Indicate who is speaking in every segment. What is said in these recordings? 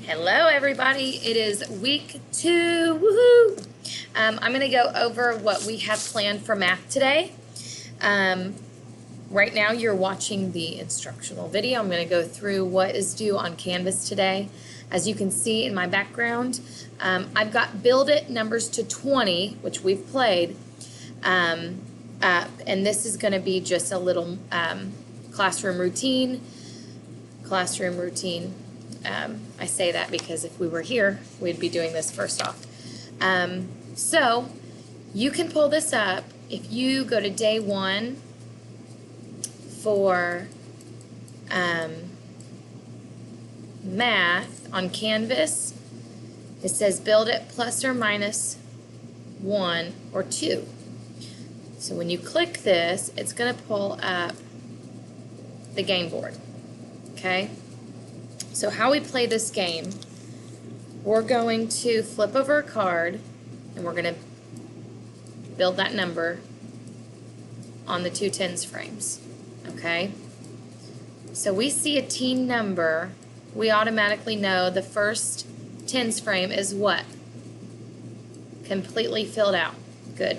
Speaker 1: Hello everybody, it is week 2, woohoo! I'm going to go over what we have planned for math today. Right now you're watching the instructional video. I'm going to go through what is due on Canvas today. As you can see in my background, I've got Build It numbers to 20, which we've played, and this is going to be just a little classroom routine. I say that because if we were here, we'd be doing this first off. So you can pull this up if you go to day 1 for math on Canvas. It says build it plus or minus 1 or 2. So when you click this, it's going to pull up the game board. Okay? So how we play this game, we're going to flip over a card and we're going to build that number on the 2 tens frames. Okay? So we see a teen number, we automatically know the first tens frame is what? Completely filled out. Good.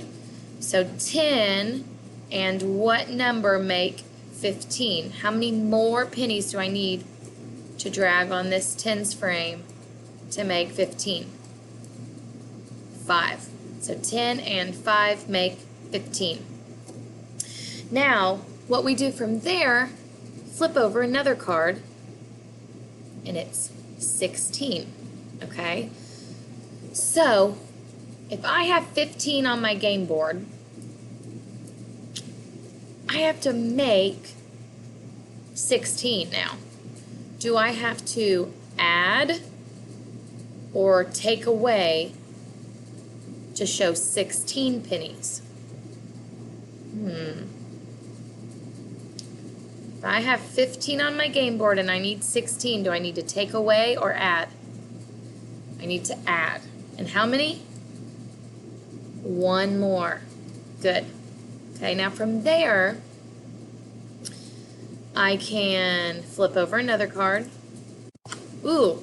Speaker 1: So 10 and what number make 15? How many more pennies do I need to drag on this tens frame to make 15? 5. So 10 and 5 make 15. Now, what we do from there, flip over another card, and it's 16. Okay? So, if I have 15 on my game board, I have to make 16 now. Do I have to add or take away to show 16 pennies? If I have 15 on my game board and I need 16, do I need to take away or add? I need to add. And how many? 1 more. Good. Okay, now from there, I can flip over another card. Ooh.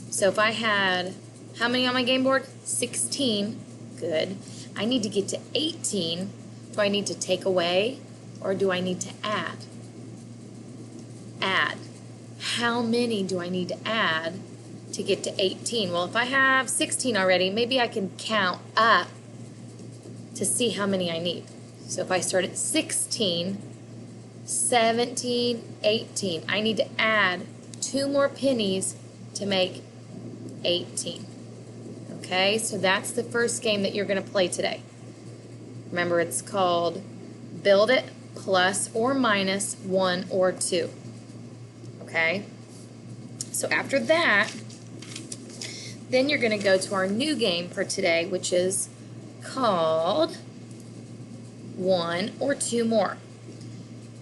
Speaker 1: So if I had, how many on my game board? 16. Good. I need to get to 18. Do I need to take away or do I need to add? Add. How many do I need to add to get to 18? Well, if I have 16 already, maybe I can count up to see how many I need. So if I start at 16, 17, 18. I need to add 2 more pennies to make 18. Okay, so that's the first game that you're going to play today. Remember, it's called Build It plus or minus 1 or 2. Okay, so after that, then you're going to go to our new game for today, which is called 1 or 2 more.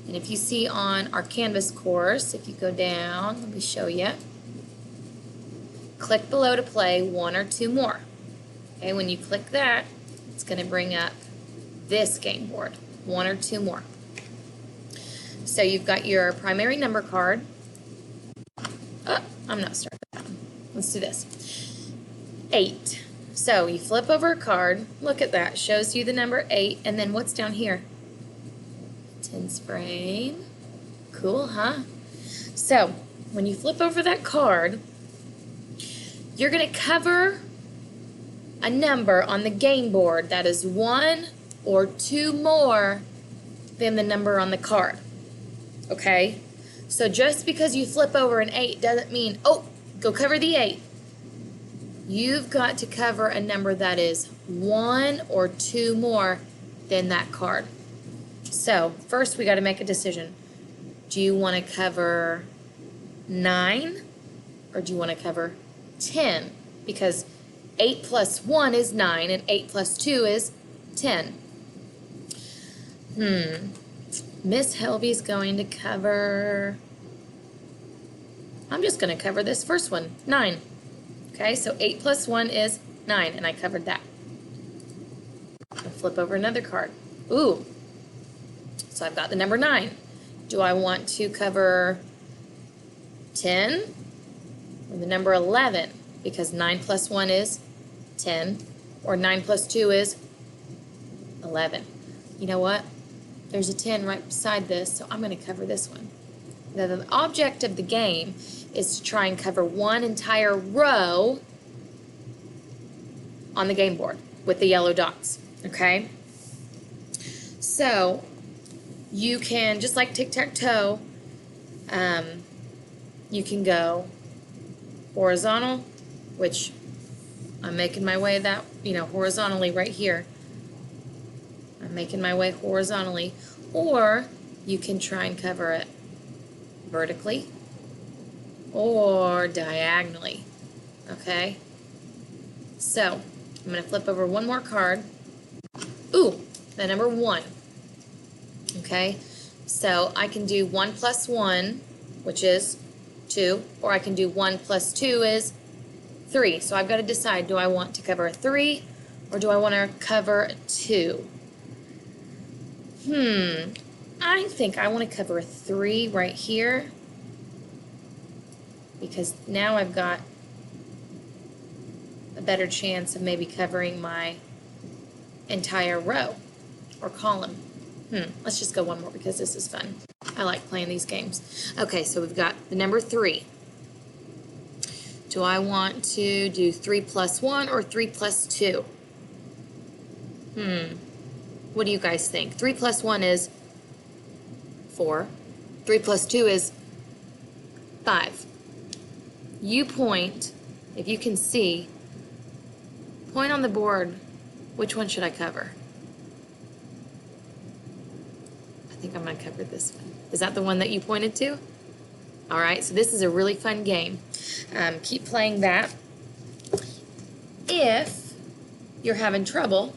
Speaker 1: And if you see on our Canvas course, if you go down, let me show you. Click below to play 1 or 2 more. Okay, when you click that, it's going to bring up this game board, 1 or 2 more. So you've got your primary number card. Oh, I'm not starting that one. Let's do this. 8. So you flip over a card. Look at that. Shows you the number 8. And then what's down here? Tens frame. Cool, huh? So, when you flip over that card, you're going to cover a number on the game board that is 1 or 2 more than the number on the card. Okay? So just because you flip over an 8 doesn't mean, oh, go cover the 8. You've got to cover a number that is 1 or 2 more than that card. So, first we got to make a decision. Do you want to cover 9 or do you want to cover 10? Because 8 plus 1 is 9 and 8 plus 2 is 10. Miss Helby's going to cover, I'm just going to cover this first one, 9. Okay, so 8 plus 1 is 9 and I covered that. I'll flip over another card. Ooh. So I've got the number 9. Do I want to cover 10 or the number 11, because 9 plus 1 is 10, or 9 plus 2 is 11. You know what? There's a 10 right beside this, so I'm going to cover this one. Now, the object of the game is to try and cover one entire row on the game board with the yellow dots, okay? So, you can, just like tic-tac-toe, you can go horizontal, which I'm making my way that, horizontally right here. I'm making my way horizontally, or you can try and cover it vertically or diagonally, okay? So, I'm going to flip over one more card. Ooh, the number 1, okay? So, I can do 1 plus 1, which is 2, or I can do 1 plus 2 is 3. So, I've got to decide, do I want to cover a 3 or do I want to cover a 2? I think I want to cover a 3 right here, because now I've got a better chance of maybe covering my entire row or column. Let's just go one more because this is fun. I like playing these games. Okay, so we've got the number 3. Do I want to do 3 plus 1 or 3 plus 2? What do you guys think? 3 plus 1 is 4. 3 plus 2 is 5. You point, if you can see, point on the board, which one should I cover? I think I'm going to cover this one. Is that the one that you pointed to? All right, so this is a really fun game. Keep playing that. If you're having trouble,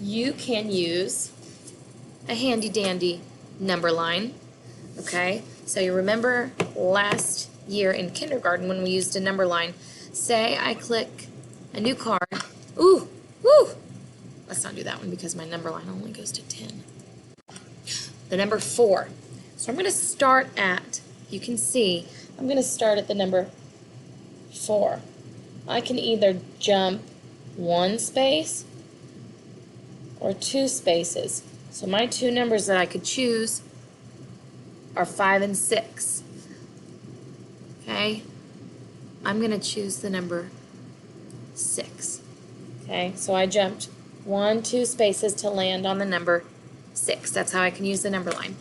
Speaker 1: you can use a handy-dandy number line, okay? So you remember last year in kindergarten when we used a number line. Say I click a new card. Ooh, woo! Let's not do that one because my number line only goes to 10. The number 4. So I'm going to start at, you can see, I'm going to start at the number 4. I can either jump 1 space or 2 spaces. So my 2 numbers that I could choose are 5 and 6. Okay? I'm going to choose the number 6. Okay? So I jumped 1, 2 spaces to land on the number 6. That's how I can use the number line.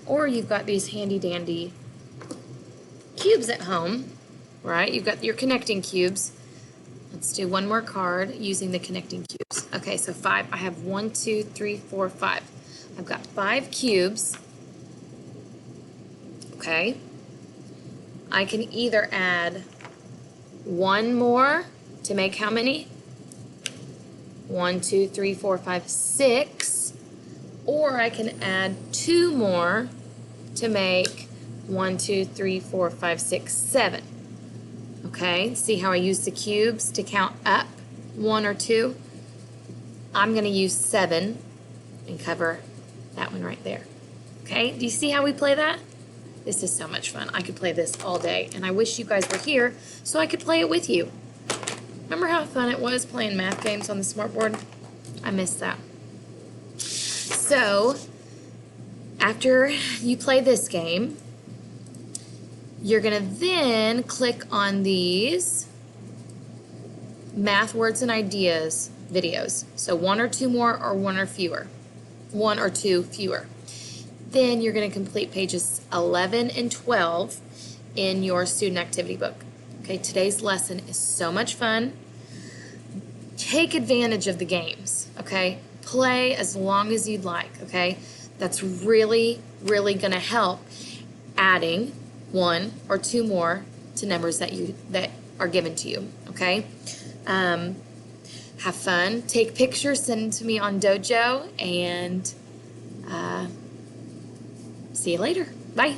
Speaker 1: Or you've got these handy-dandy cubes at home, right? You've got your connecting cubes. Let's do one more card using the connecting cubes. Okay, so 5. I have 1, 2, 3, 4, 5. I've got 5 cubes. Okay. I can either add 1 more to make how many? 1, 2, 3, 4, 5, 6. Or I can add 2 more to make 1, 2, 3, 4, 5, 6, 7. Okay, see how I use the cubes to count up 1 or 2? I'm going to use 7 and cover that one right there. Okay, do you see how we play that? This is so much fun. I could play this all day, and I wish you guys were here so I could play it with you. Remember how fun it was playing math games on the smartboard? I miss that. So, after you play this game, you're going to then click on these Math Words and Ideas videos. So 1 or 2 more or 1 or fewer. 1 or 2 fewer. Then you're going to complete pages 11 and 12 in your student activity book. Okay, today's lesson is so much fun. Take advantage of the games, okay? Play as long as you'd like, okay? That's really, really going to help adding 1 or 2 more to numbers that are given to you, okay? Have fun. Take pictures, send them to me on Dojo, and see you later. Bye.